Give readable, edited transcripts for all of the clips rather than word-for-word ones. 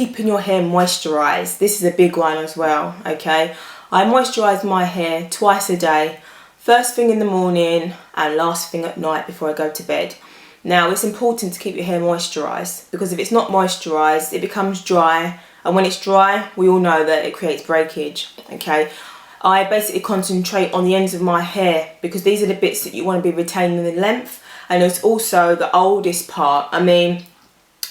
Keeping your hair moisturised. This is a big one as well, okay? I moisturise my hair twice a day, first thing in the morning and last thing at night before I go to bed. Now, it's important to keep your hair moisturised because if it's not moisturised, it becomes dry, and when it's dry, we all know that it creates breakage, okay? I basically concentrate on the ends of my hair because these are the bits that you want to be retaining in length, and it's also the oldest part. I mean,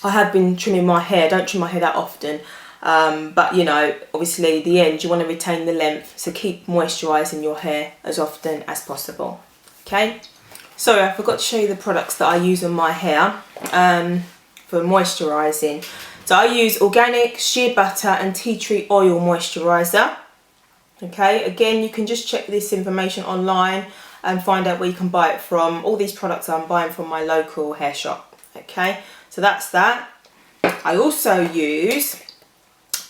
I have been trimming my hair, don't trim my hair that often, but you know, obviously the end, you want to retain the length, so keep moisturising your hair as often as possible, okay? Sorry, I forgot to show you the products that I use on my hair for moisturising. So I use organic shea butter and tea tree oil moisturiser, okay? Again, you can just check this information online and find out where you can buy it from. All these products I'm buying from my local hair shop, okay? So that's that. I also use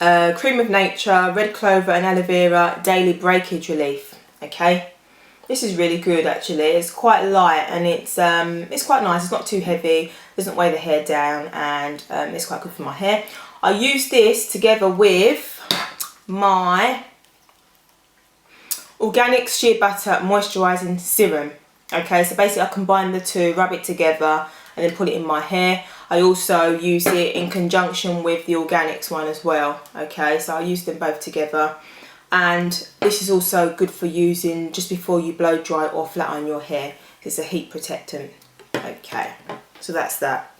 Cream of Nature, red clover and aloe vera daily breakage relief, okay? This is really good actually. It's quite light and it's quite nice. It's not too heavy, doesn't weigh the hair down, and it's quite good for my hair. I use this together with my organic shea butter moisturising serum, okay? So basically I combine the two, rub it together and then put it in my hair. I also use it in conjunction with the organics one as well, okay? So I use them both together, and this is also good for using just before you blow dry or flat iron your hair. It's a heat protectant, okay? So that's that.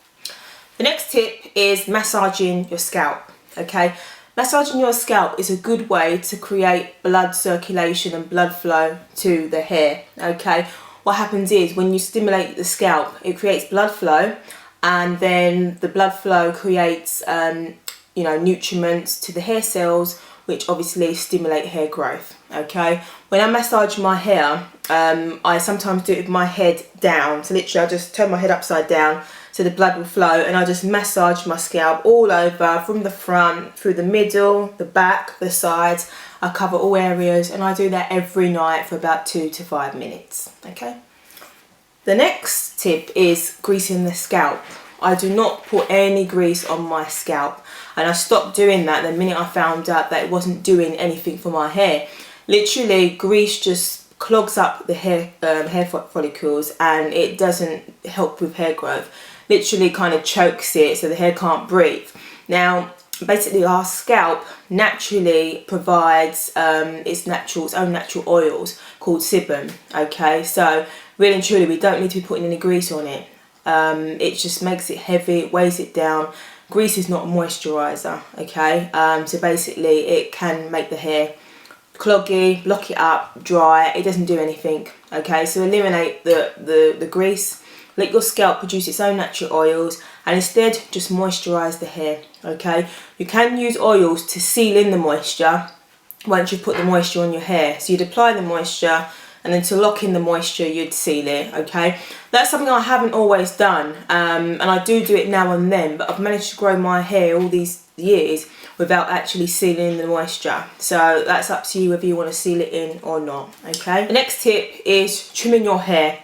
The next tip is massaging your scalp, okay? Massaging your scalp is a good way to create blood circulation and blood flow to the hair, okay? What happens is when you stimulate the scalp, it creates blood flow, and then the blood flow creates you know, nutriments to the hair cells, which obviously stimulate hair growth, okay? When I massage my hair, I sometimes do it with my head down. So literally I just turn my head upside down so the blood will flow, and I just massage my scalp all over, from the front, through the middle, the back, the sides. I cover all areas, and I do that every night for about 2 to 5 minutes, okay? The next tip is greasing the scalp. I do not put any grease on my scalp, and I stopped doing that the minute I found out that it wasn't doing anything for my hair. Literally, grease just clogs up the hair follicles, and it doesn't help with hair growth. Literally kind of chokes it so the hair can't breathe. Now, basically our scalp naturally provides its own natural oils called sebum, okay? So really and truly, we don't need to be putting any grease on it. It just makes it heavy, it weighs it down. Grease is not a moisturiser, okay? So basically it can make the hair cloggy, block it up, dry. It doesn't do anything, okay? So eliminate the grease, let your scalp produce its own natural oils, and instead just moisturise the hair, okay? You can use oils to seal in the moisture once you've put the moisture on your hair. So you'd apply the moisture, and then to lock in the moisture you'd seal it, okay? That's something I haven't always done, and I do it now and then, but I've managed to grow my hair all these years without actually sealing the moisture. So that's up to you whether you want to seal it in or not, okay? The next tip is trimming your hair.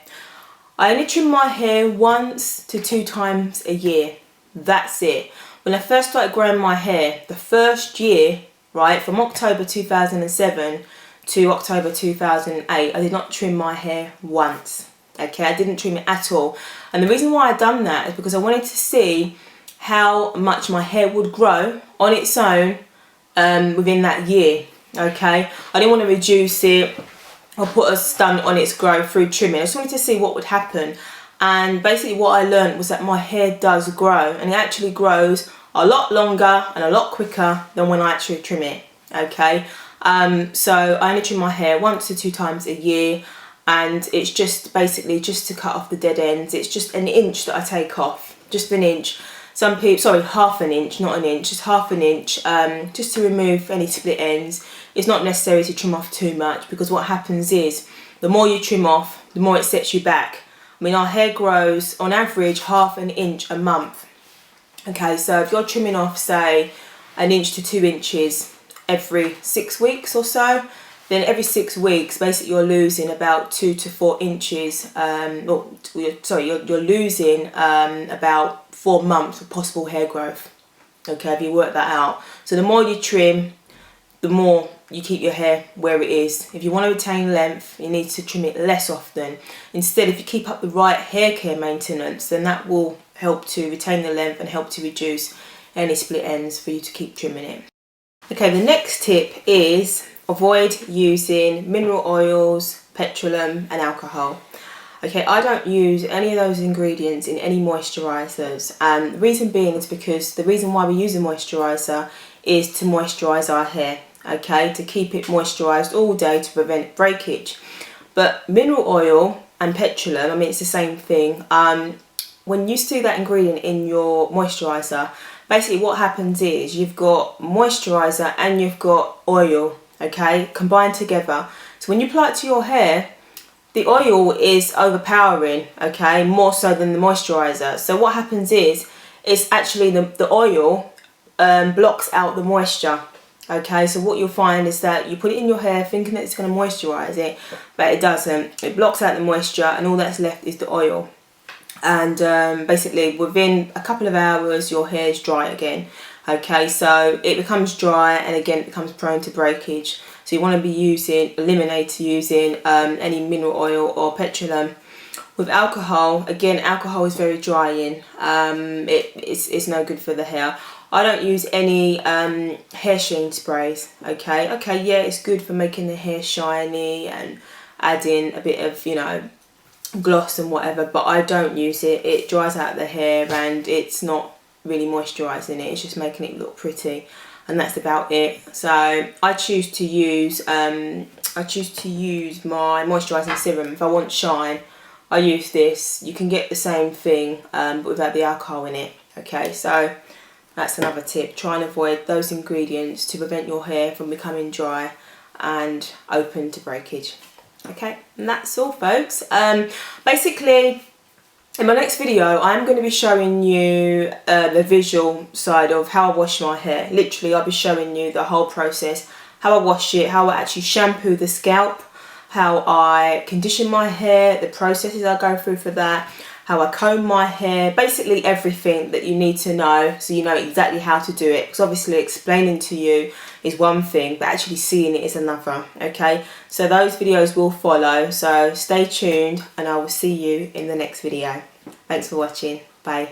I only trim my hair 1 to 2 times a year. That's it. When I first started growing my hair, the first year, right, from October 2007 to October 2008, I did not trim my hair once, okay? I didn't trim it at all. And the reason why I done that is because I wanted to see how much my hair would grow on its own within that year, okay? I didn't want to reduce it or put a stunt on its growth through trimming. I just wanted to see what would happen. And basically what I learned was that my hair does grow, and it actually grows a lot longer and a lot quicker than when I actually trim it, okay? So I only trim my hair 1 to 2 times a year, and it's just basically just to cut off the dead ends. It's just an inch that I take off, just an inch. Some people, sorry, half an inch, not an inch, just half an inch, just to remove any split ends. It's not necessary to trim off too much, because what happens is the more you trim off, the more it sets you back. I mean, our hair grows on average half an inch a month. Okay, so if you're trimming off, say, 1 inch to 2 inches every 6 weeks or so, then every 6 weeks, basically you're losing about 2 to 4 inches, you're losing about 4 months of possible hair growth. Okay, if you work that out. So the more you trim, the more you keep your hair where it is. If you want to retain length, you need to trim it less often. Instead, if you keep up the right hair care maintenance, then that will help to retain the length and help to reduce any split ends for you to keep trimming it. Okay, the next tip is avoid using mineral oils, petroleum and alcohol. Okay, I don't use any of those ingredients in any moisturisers, and the reason being is because the reason why we use a moisturiser is to moisturise our hair, okay, to keep it moisturised all day to prevent breakage. But mineral oil and petroleum, I mean, it's the same thing. When you see that ingredient in your moisturiser, basically what happens is you've got moisturiser and you've got oil, okay, combined together. So when you apply it to your hair, the oil is overpowering, okay, more so than the moisturiser. So what happens is, it's actually the oil blocks out the moisture, okay. So what you'll find is that you put it in your hair thinking that it's going to moisturise it, but it doesn't. It blocks out the moisture and all that's left is the oil. And basically within a couple of hours your hair is dry again, okay. So it becomes dry and again it becomes prone to breakage. So you want to be eliminate using any mineral oil or petroleum. With alcohol, again, alcohol is very drying. It's no good for the hair. I don't use any hair sheen sprays, okay. Okay, yeah, it's good for making the hair shiny and adding a bit of, you know, gloss and whatever, but I don't use it. It dries out the hair and it's not really moisturising it. It's just making it look pretty. And that's about it. So I choose to use my moisturising serum. If I want shine, I use this. You can get the same thing but without the alcohol in it, okay. So that's another tip. Try and avoid those ingredients to prevent your hair from becoming dry and open to breakage. Okay, and that's all, folks. Basically, in my next video, I'm going to be showing you the visual side of how I wash my hair. Literally, I'll be showing you the whole process, how I wash it, how I actually shampoo the scalp, how I condition my hair, the processes I go through for that, how I comb my hair, basically everything that you need to know so you know exactly how to do it. Because obviously explaining to you is one thing, but actually seeing it is another, okay? So those videos will follow, so stay tuned and I will see you in the next video. Thanks for watching. Bye.